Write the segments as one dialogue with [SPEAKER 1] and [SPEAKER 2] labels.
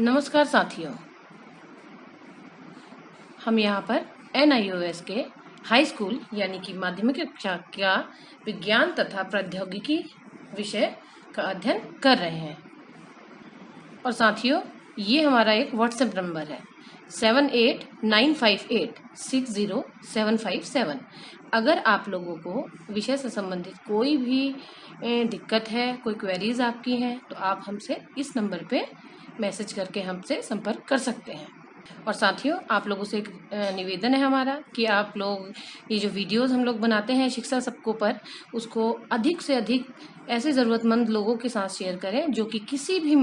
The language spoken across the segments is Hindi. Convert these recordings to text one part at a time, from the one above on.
[SPEAKER 1] नमस्कार साथियों, हम यहाँ पर NIOS के हाई स्कूल यानी कि माध्यमिक कक्षा का विज्ञान तथा प्रौद्योगिकी विषय का अध्ययन कर रहे हैं। और साथियों, ये हमारा एक व्हाट्सएप नंबर है 7895860757। अगर आप लोगों को विषय से संबंधित कोई भी दिक्कत है, कोई क्वेरीज आपकी हैं, तो आप हमसे इस नंबर पे मैसेज करके हमसे संपर्क कर सकते हैं। और साथियों, आप लोगों से एक निवेदन है हमारा कि आप लोग ये जो वीडियोस हम लोग बनाते हैं शिक्षा सबको पर, उसको अधिक से अधिक ऐसे ज़रूरतमंद लोगों के साथ शेयर करें जो कि किसी भी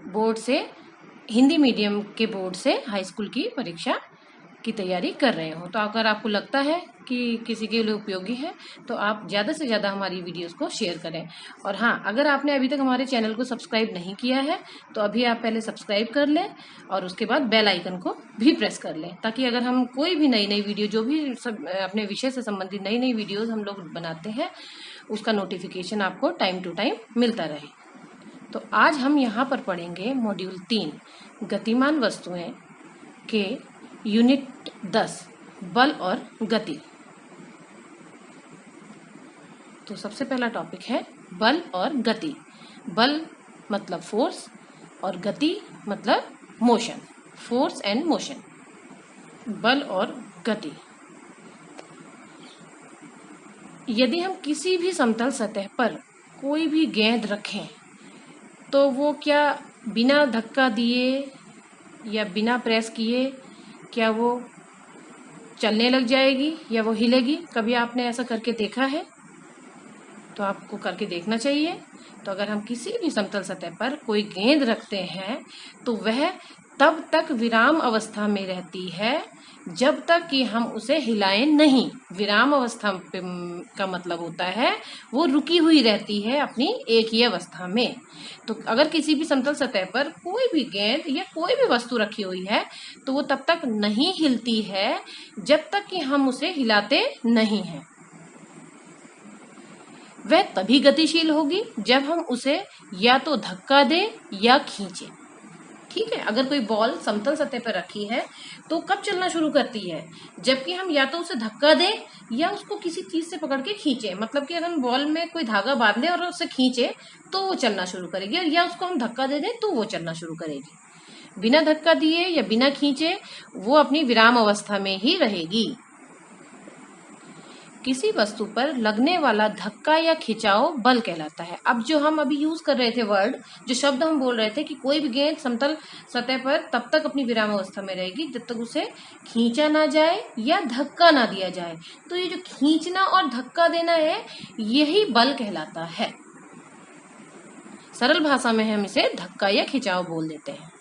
[SPEAKER 1] बोर्ड से, हिंदी मीडियम के बोर्ड से हाई स्कूल की परीक्षा की तैयारी कर रहे हो। तो अगर आपको लगता है कि किसी के लिए उपयोगी है तो आप ज़्यादा से ज़्यादा हमारी वीडियोस को शेयर करें। और हाँ, अगर आपने अभी तक हमारे चैनल को सब्सक्राइब नहीं किया है तो अभी आप पहले सब्सक्राइब कर लें और उसके बाद बेल आइकन को भी प्रेस कर लें, ताकि अगर हम कोई भी नई वीडियो, जो भी अपने विषय से संबंधित नई वीडियोज़ हम लोग बनाते हैं, उसका नोटिफिकेशन आपको टाइम टू टाइम मिलता रहे। तो आज हम यहाँ पर पढ़ेंगे मॉड्यूल 3 गतिमान वस्तुएं के यूनिट 10 बल और गति। तो सबसे पहला टॉपिक है बल और गति। बल मतलब फोर्स और गति मतलब मोशन, फोर्स एंड मोशन। बल और गति। यदि हम किसी भी समतल सतह पर कोई भी गेंद रखें तो वो क्या बिना धक्का दिए या बिना प्रेस किए क्या वो चलने लग जाएगी या वो हिलेगी? कभी आपने ऐसा करके देखा है? तो आपको करके देखना चाहिए। तो अगर हम किसी भी समतल सतह पर कोई गेंद रखते हैं तो वह तब तक विराम अवस्था में रहती है जब तक कि हम उसे हिलाएं नहीं। विराम अवस्था का मतलब होता है वो रुकी हुई रहती है अपनी एक ही अवस्था में। तो अगर किसी भी समतल सतह पर कोई भी गेंद या कोई भी वस्तु रखी हुई है तो वो तब तक नहीं हिलती है जब तक कि हम उसे हिलाते नहीं हैं। वह तभी गतिशील होगी जब हम उसे या तो धक्का दें या खींचें। ठीक है, अगर कोई बॉल समतल सतह पर रखी है तो कब चलना शुरू करती है? जबकि हम या तो उसे धक्का दें या उसको किसी चीज से पकड़ के खींचे। मतलब कि अगर हम बॉल में कोई धागा बांध ले और उसे खींचे तो वो चलना शुरू करेगी, और या उसको हम धक्का दे दें तो वो चलना शुरू करेगी। बिना धक्का दिए या बिना खींचे वो अपनी विराम अवस्था में ही रहेगी। किसी वस्तु पर लगने वाला धक्का या खिंचाव बल कहलाता है। अब जो हम अभी यूज कर रहे थे वर्ड, जो शब्द हम बोल रहे थे कि कोई भी गेंद समतल सतह पर तब तक अपनी विराम अवस्था में रहेगी जब तक उसे खींचा ना जाए या धक्का ना दिया जाए। तो ये जो खींचना और धक्का देना है यही बल कहलाता है। सरल भाषा में हम इसे धक्का या खिंचाव बोल देते हैं।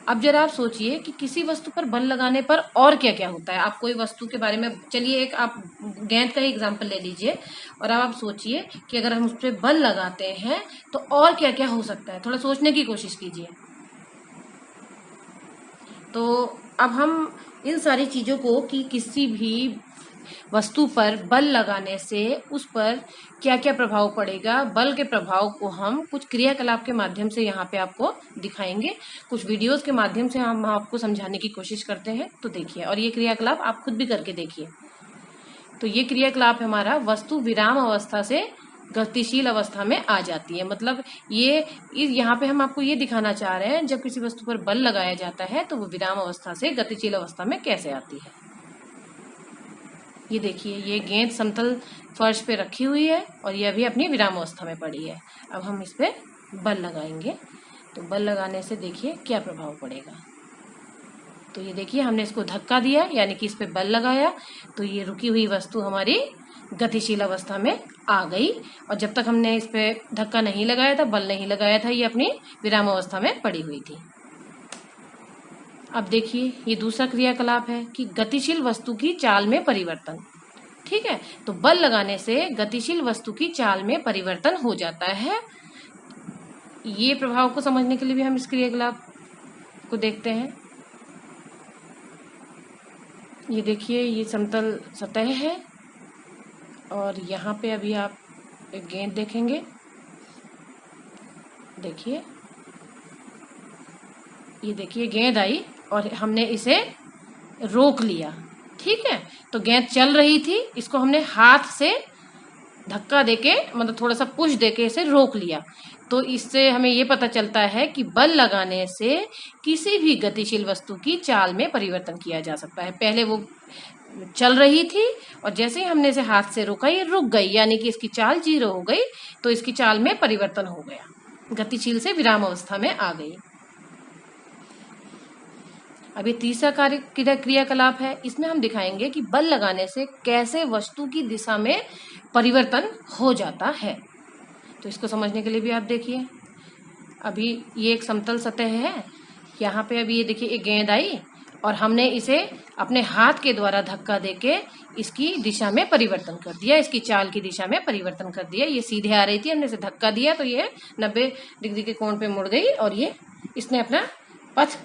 [SPEAKER 1] अब जरा आप सोचिए कि किसी वस्तु पर बल लगाने पर और क्या क्या होता है। आप कोई वस्तु के बारे में, चलिए एक आप गेंद का ही एग्जांपल ले लीजिए और अब आप सोचिए कि अगर हम उस पर बल लगाते हैं तो और क्या क्या हो सकता है। थोड़ा सोचने की कोशिश कीजिए। तो अब हम इन सारी चीजों को कि किसी भी वस्तु पर बल लगाने से उस पर क्या क्या प्रभाव पड़ेगा, बल के प्रभाव को हम कुछ क्रियाकलाप के माध्यम से यहाँ पे आपको दिखाएंगे। कुछ वीडियोस के माध्यम से हम आपको समझाने की कोशिश करते हैं। तो देखिए, और ये क्रियाकलाप आप खुद भी करके देखिए। तो ये क्रियाकलाप हमारा वस्तु विराम अवस्था से गतिशील अवस्था में आ जाती है। मतलब ये यहाँ पे हम आपको ये दिखाना चाह रहे हैं जब किसी वस्तु पर बल लगाया जाता है तो वो विराम अवस्था से गतिशील अवस्था में कैसे आती है। ये देखिए, ये गेंद समतल फर्श पे रखी हुई है और ये अभी अपनी विराम अवस्था में पड़ी है। अब हम इस पे बल लगाएंगे तो बल लगाने से देखिए क्या प्रभाव पड़ेगा। तो ये देखिए, हमने इसको धक्का दिया यानी कि इस पे बल लगाया तो ये रुकी हुई वस्तु हमारी गतिशील अवस्था में आ गई। और जब तक हमने इस पे धक्का नहीं लगाया था, बल नहीं लगाया था, ये अपनी विराम अवस्था में पड़ी हुई थी। अब देखिए, ये दूसरा क्रियाकलाप है कि गतिशील वस्तु की चाल में परिवर्तन। ठीक है, तो बल लगाने से गतिशील वस्तु की चाल में परिवर्तन हो जाता है। ये प्रभाव को समझने के लिए भी हम इस क्रियाकलाप को देखते हैं। ये देखिए, ये समतल सतह है और यहाँ पे अभी आप एक गेंद देखेंगे देखिए, ये देखिए गेंद आई और हमने इसे रोक लिया। ठीक है, तो गेंद चल रही थी, इसको हमने हाथ से धक्का देके, मतलब थोड़ा सा पुश देके इसे रोक लिया। तो इससे हमें ये पता चलता है कि बल लगाने से किसी भी गतिशील वस्तु की चाल में परिवर्तन किया जा सकता है। पहले वो चल रही थी और जैसे ही हमने इसे हाथ से रोका ये रुक गई, यानी कि इसकी चाल 0 हो गई, तो इसकी चाल में परिवर्तन हो गया, गतिशील से विराम अवस्था में आ गई। अब ये तीसरा क्रियाकलाप है, इसमें हम दिखाएंगे कि बल लगाने से कैसे वस्तु की दिशा में परिवर्तन हो जाता है। तो इसको समझने के लिए भी आप देखिए, अभी ये एक समतल सतह है, यहाँ पे अभी ये देखिए एक गेंद आई और हमने इसे अपने हाथ के द्वारा धक्का देके इसकी दिशा में परिवर्तन कर दिया, इसकी चाल की दिशा में परिवर्तन कर दिया। ये सीधे आ रही थी, हमने इसे धक्का दिया तो ये 90 डिग्री के कोण पे मुड़ गई और ये इसने अपना पथ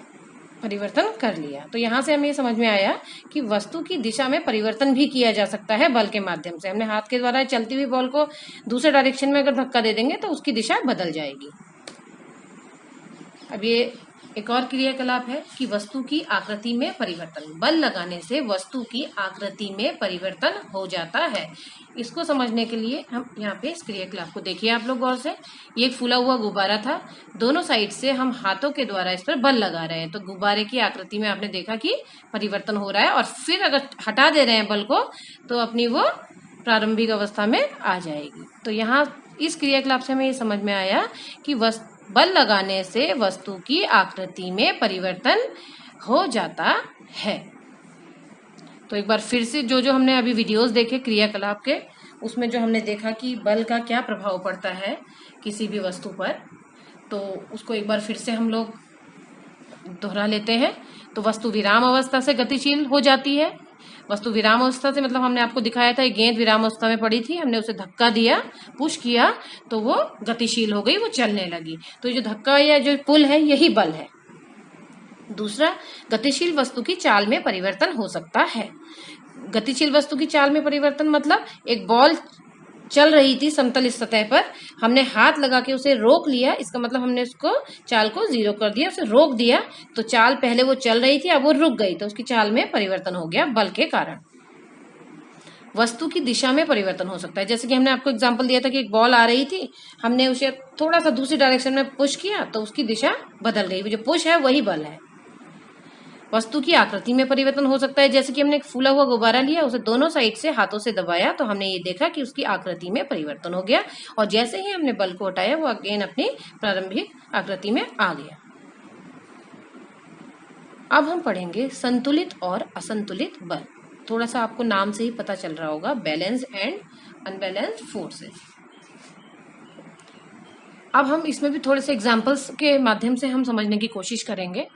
[SPEAKER 1] परिवर्तन कर लिया। तो यहाँ से हमें समझ में आया कि वस्तु की दिशा में परिवर्तन भी किया जा सकता है बल के माध्यम से। हमने हाथ के द्वारा चलती हुई बॉल को दूसरे डायरेक्शन में अगर धक्का दे देंगे तो उसकी दिशा बदल जाएगी। अब ये एक और क्रियाकलाप है कि वस्तु की आकृति में परिवर्तन। बल लगाने से वस्तु की आकृति में परिवर्तन हो जाता है। इसको समझने के लिए हम यहाँ पे इस क्रियाकलाप को देखिए आप लोग गौर से। ये एक फूला हुआ गुब्बारा था, दोनों साइड से हम हाथों के द्वारा इस पर बल लगा रहे हैं, तो गुब्बारे की आकृति में आपने देखा कि परिवर्तन हो रहा है। और फिर अगर हटा दे रहे हैं बल को तो अपनी वो प्रारंभिक अवस्था में आ जाएगी। तो यहाँ इस क्रियाकलाप से हमें ये समझ में आया कि बल लगाने से वस्तु की आकृति में परिवर्तन हो जाता है। तो एक बार फिर से जो जो हमने अभी वीडियोस देखे क्रियाकलाप के, उसमें जो हमने देखा कि बल का क्या प्रभाव पड़ता है किसी भी वस्तु पर, तो उसको एक बार फिर से हम लोग दोहरा लेते हैं। तो वस्तु विराम अवस्था से गतिशील हो जाती है। वस्तु विराम अवस्था से मतलब हमने आपको दिखाया था, गेंद विराम अवस्था में पड़ी थी, हमने उसे धक्का दिया, पुश किया, तो वो गतिशील हो गई, वो चलने लगी। तो जो धक्का या जो पुल है यही बल है। दूसरा, गतिशील वस्तु की चाल में परिवर्तन हो सकता है। गतिशील वस्तु की चाल में परिवर्तन मतलब एक बॉल चल रही थी समतल सतह पर, हमने हाथ लगा के उसे रोक लिया, इसका मतलब हमने उसको चाल को 0 कर दिया, उसे रोक दिया, तो चाल पहले वो चल रही थी अब वो रुक गई, तो उसकी चाल में परिवर्तन हो गया बल के कारण। वस्तु की दिशा में परिवर्तन हो सकता है, जैसे कि हमने आपको एग्जांपल दिया था कि एक बॉल आ रही थी, हमने उसे थोड़ा सा दूसरी डायरेक्शन में पुश किया तो उसकी दिशा बदल गई, जो पुश है वही बल है। वस्तु की आकृति में परिवर्तन हो सकता है, जैसे कि हमने एक फूला हुआ गुब्बारा लिया, उसे दोनों साइड से हाथों से दबाया तो हमने ये देखा कि उसकी आकृति में परिवर्तन हो गया, और जैसे ही हमने बल को हटाया वो अगेन अपनी प्रारंभिक आकृति में आ गया। अब हम पढ़ेंगे संतुलित और असंतुलित बल। थोड़ा सा आपको नाम से ही पता चल रहा होगा, बैलेंस एंड अनबैलेंस्ड फोर्सेस। अब हम इसमें भी थोड़े से एग्जाम्पल्स के माध्यम से हम समझने की कोशिश करेंगे।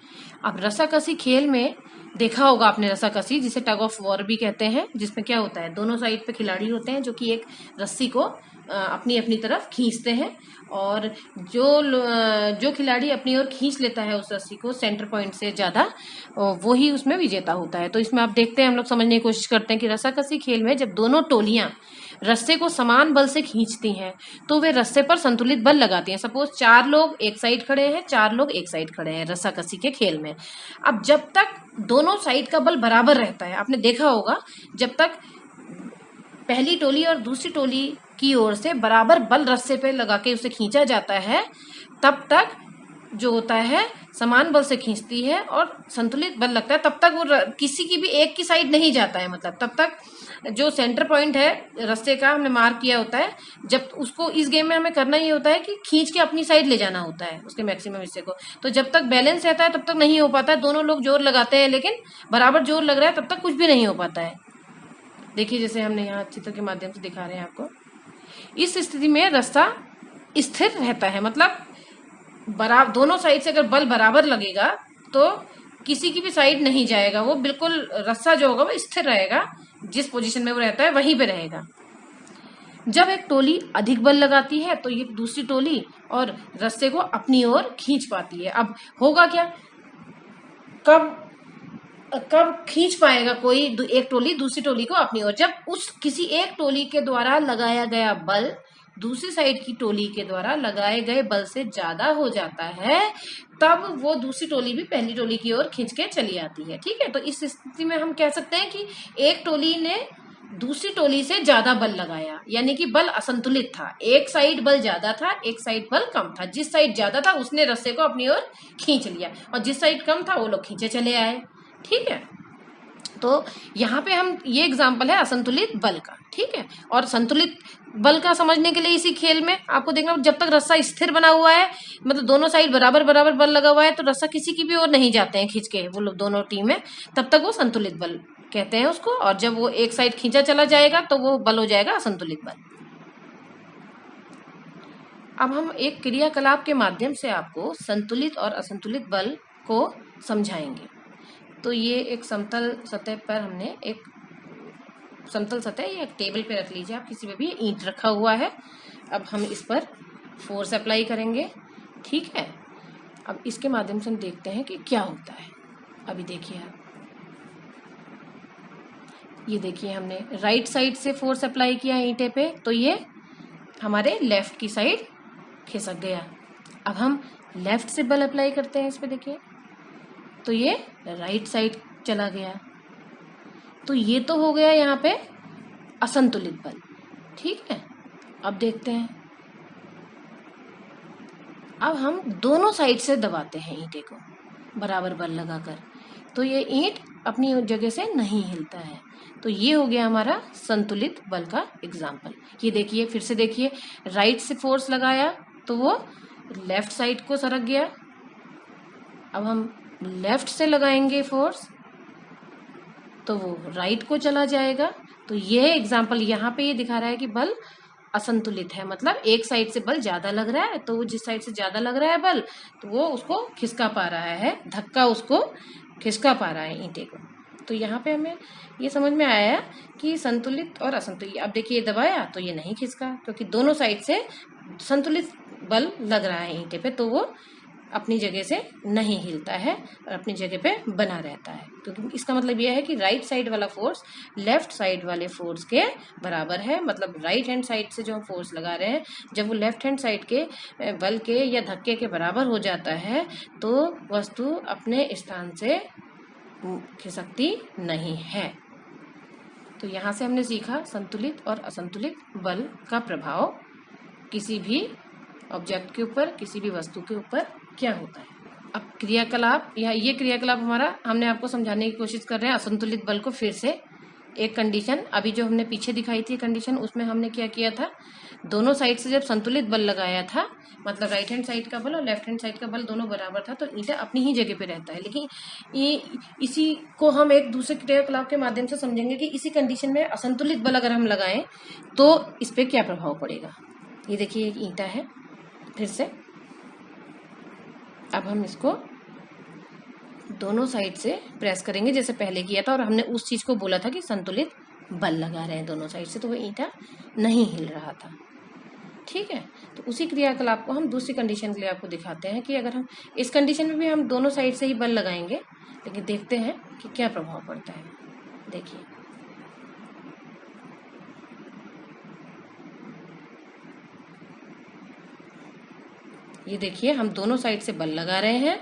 [SPEAKER 1] अब रस्साकसी खेल में देखा होगा आपने रस्साकसी, जिसे टग ऑफ वॉर भी कहते हैं, जिसमें क्या होता है, दोनों साइड पे खिलाड़ी होते हैं जो कि एक रस्सी को अपनी अपनी तरफ खींचते हैं, और जो खिलाड़ी अपनी ओर खींच लेता है उस रस्सी को सेंटर पॉइंट से ज्यादा, वो ही उसमें विजेता होता है। तो इसमें आप देखते हैं, हम लोग समझने की कोशिश करते हैं कि रस्साकसी खेल में जब दोनों टोलियां रस्से को समान बल से खींचती हैं तो वे रस्से पर संतुलित बल लगाती हैं। सपोज 4 लोग एक साइड खड़े हैं, 4 लोग एक साइड खड़े हैं रस्साकसी के खेल में। अब जब तक दोनों साइड का बल बराबर रहता है, आपने देखा होगा, जब तक पहली टोली और दूसरी टोली की ओर से बराबर बल रस्से पे लगा के उसे खींचा जाता है, तब तक जो होता है समान बल से खींचती है और संतुलित बल लगता है, तब तक वो किसी की भी एक की साइड नहीं जाता है। मतलब तब तक जो सेंटर पॉइंट है रस्से का हमने मार्क किया होता है, जब उसको इस गेम में हमें करना ये होता है कि खींच के अपनी साइड ले जाना होता है उसके मैक्सिमम हिस्से को। तो जब तक बैलेंस रहता है तब तक नहीं हो पाता है, दोनों लोग जोर लगाते हैं लेकिन बराबर जोर लग रहा है तब तक कुछ भी नहीं हो पाता है। देखिए जैसे हमने यहाँ चित्र के माध्यम से दिखा रहे हैं आपको, इस स्थिति में रस्सा स्थिर रहता है, मतलब बराबर दोनों साइड से अगर बल बराबर लगेगा तो किसी की भी साइड नहीं जाएगा, वो बिल्कुल रस्सा जो होगा वो स्थिर रहेगा, जिस पोजीशन में वो रहता है वहीं पे रहेगा। जब एक टोली अधिक बल लगाती है तो ये दूसरी टोली और रस्से को अपनी ओर खींच पाती है। अब होगा क्या, कब खींच पाएगा कोई एक टोली दूसरी टोली को अपनी ओर, जब उस किसी एक टोली के द्वारा लगाया गया बल दूसरी साइड की टोली के द्वारा लगाए गए बल से ज्यादा हो जाता है, तब वो दूसरी टोली भी पहली टोली की ओर खींच के चली आती है। ठीक है, तो इस स्थिति में हम कह सकते हैं कि एक टोली ने दूसरी टोली से ज्यादा बल लगाया, यानी कि बल असंतुलित था। एक साइड बल ज्यादा था, एक साइड बल कम था। जिस साइड ज्यादा था उसने रस्से को अपनी ओर खींच लिया, और जिस साइड कम था वो लोग खींचे चले आए। ठीक है, तो यहाँ पे हम ये एग्जाम्पल है असंतुलित बल का। ठीक है, और संतुलित बल का समझने के लिए इसी खेल में आपको देखना, जब तक रस्सा स्थिर बना हुआ है, मतलब दोनों साइड बराबर बराबर बल लगा हुआ है, तो रस्सा किसी की भी ओर नहीं जाते हैं खींच के वो लोग दोनों टीमें, तब तक वो संतुलित बल कहते हैं उसको। और जब वो एक साइड खींचा चला जाएगा तो वो बल हो जाएगा असंतुलित बल। अब हम एक क्रियाकलाप के माध्यम से आपको संतुलित और असंतुलित बल को समझाएंगे। तो ये एक समतल सतह पर हमने एक समतल सतह या एक टेबल पे रख लीजिए आप, किसी पे भी ईंट रखा हुआ है। अब हम इस पर फोर्स अप्लाई करेंगे। ठीक है, अब इसके माध्यम से हम देखते हैं कि क्या होता है। अभी देखिए आप, ये देखिए हमने राइट साइड से फोर्स अप्लाई किया ईंटे पे, तो ये हमारे लेफ्ट की साइड खिसक गया। अब हम लेफ्ट से बल अप्लाई करते हैं इस पे, देखिए तो ये राइट साइड चला गया। तो ये तो हो गया यहाँ पे असंतुलित बल। ठीक है, अब देखते हैं, अब हम दोनों साइड से दबाते हैं ईंटे को बराबर बल लगाकर, तो ये ईंट अपनी जगह से नहीं हिलता है। तो ये हो गया हमारा संतुलित बल का एग्जाम्पल। ये देखिए, फिर से देखिए, राइट से फोर्स लगाया तो वो लेफ्ट साइड को सरक गया। अब हम लेफ्ट से लगाएंगे फोर्स तो वो राइट को चला जाएगा। तो यह एग्जाम्पल यहाँ पे ये दिखा रहा है कि बल असंतुलित है, मतलब एक साइड से बल ज्यादा लग रहा है, तो वो जिस साइड से ज्यादा लग रहा है बल, तो वो उसको खिसका पा रहा है, धक्का उसको खिसका पा रहा है ईंटे को। तो यहाँ पे हमें ये समझ में आया कि संतुलित और असंतुलित। अब देखिए, दबाया तो ये नहीं खिसका, क्योंकि दोनों साइड से संतुलित बल लग रहा है ईंटे पे, तो वो अपनी जगह से नहीं हिलता है और अपनी जगह पे बना रहता है। क्योंकि इसका मतलब यह है कि राइट साइड वाला फोर्स लेफ्ट साइड वाले फोर्स के बराबर है। मतलब राइट हैंड साइड से जो हम फोर्स लगा रहे हैं, जब वो लेफ्ट हैंड साइड के बल के या धक्के के बराबर हो जाता है, तो वस्तु अपने स्थान से खिसकती नहीं है। तो यहाँ से हमने सीखा संतुलित और असंतुलित बल का प्रभाव किसी भी ऑब्जेक्ट के ऊपर, किसी भी वस्तु के ऊपर क्या होता है। अब क्रियाकलाप, या ये क्रियाकलाप हमारा, हमने आपको समझाने की कोशिश कर रहे हैं असंतुलित बल को। फिर से एक कंडीशन, अभी जो हमने पीछे दिखाई थी कंडीशन, उसमें हमने क्या किया था, दोनों साइड से जब संतुलित बल लगाया था, मतलब राइट हैंड साइड का बल और लेफ्ट हैंड साइड का बल दोनों बराबर था, तो ईंटा अपनी ही जगह पे रहता है। लेकिन ये इसी को हम एक दूसरे क्रियाकलाप के माध्यम से समझेंगे कि इसी कंडीशन में असंतुलित बल अगर हम लगाएं तो इस पे क्या प्रभाव पड़ेगा। ये देखिए, एक ईंटा है, फिर से अब हम इसको दोनों साइड से प्रेस करेंगे जैसे पहले किया था, और हमने उस चीज को बोला था कि संतुलित बल लगा रहे हैं दोनों साइड से, तो वो ईंटा नहीं हिल रहा था। ठीक है, तो उसी क्रियाकलाप को हम दूसरी कंडीशन के लिए आपको दिखाते हैं कि अगर हम इस कंडीशन में भी हम दोनों साइड से ही बल लगाएंगे, लेकिन देखते हैं कि क्या प्रभाव पड़ता है। देखिए, ये देखिए, हम दोनों साइड से बल लगा रहे हैं।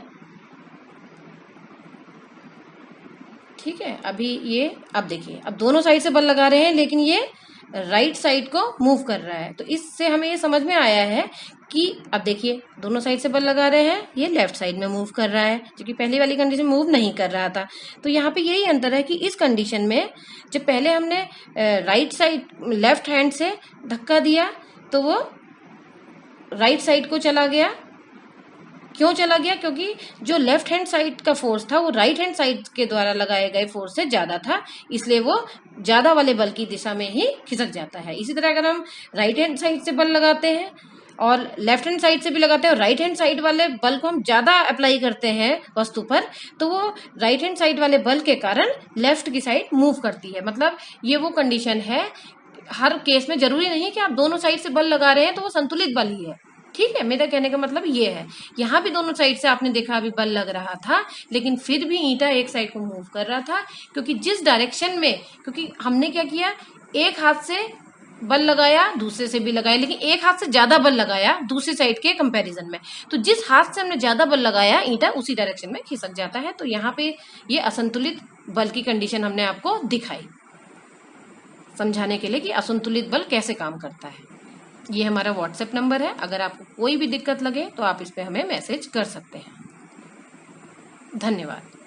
[SPEAKER 1] ठीक है, अभी ये, अब देखिए, अब दोनों साइड से बल लगा रहे हैं, लेकिन ये राइट साइड को मूव कर रहा है। तो इससे हमें ये समझ में आया है कि अब देखिए, दोनों साइड से बल लगा रहे हैं, ये लेफ्ट साइड में मूव कर रहा है, जो कि पहली वाली कंडीशन में मूव नहीं कर रहा था। तो यहाँ पे यही अंतर है कि इस कंडीशन में जब पहले हमने राइट साइड लेफ्ट हैंड से धक्का दिया तो वो राइट साइड को चला गया। क्यों चला गया? क्योंकि जो लेफ्ट हैंड साइड का फोर्स था वो राइट हैंड साइड के द्वारा लगाए गए फोर्स से ज्यादा था, इसलिए वो ज्यादा वाले बल की दिशा में ही खिसक जाता है। इसी तरह अगर हम राइट हैंड साइड से बल लगाते हैं और लेफ्ट हैंड साइड से भी लगाते हैं और राइट हैंड साइड वाले बल को हम ज्यादा अप्लाई करते हैं वस्तु पर, तो वो राइट हैंड साइड वाले बल के कारण लेफ्ट की साइड मूव करती है। मतलब ये वो कंडीशन है, हर केस में जरूरी नहीं कि आप दोनों साइड से बल लगा रहे हैं तो वो संतुलित बल ही है। ठीक है, मेरा कहने का मतलब ये है, यहाँ भी दोनों साइड से आपने देखा अभी बल लग रहा था, लेकिन फिर भी ईंटा एक साइड को मूव कर रहा था, क्योंकि जिस डायरेक्शन में, क्योंकि हमने क्या किया, एक हाथ से बल लगाया, दूसरे से भी लगाया, लेकिन एक हाथ से ज्यादा बल लगाया दूसरी साइड के कंपैरिजन में, तो जिस हाथ से हमने ज्यादा बल लगाया ईंटा उसी डायरेक्शन में खिसक जाता है। तो यहाँ पे ये असंतुलित बल की कंडीशन हमने आपको दिखाई, समझाने के लिए कि असंतुलित बल कैसे काम करता है। ये हमारा व्हाट्सएप नंबर है, अगर आपको कोई भी दिक्कत लगे तो आप इस पे हमें मैसेज कर सकते हैं। धन्यवाद।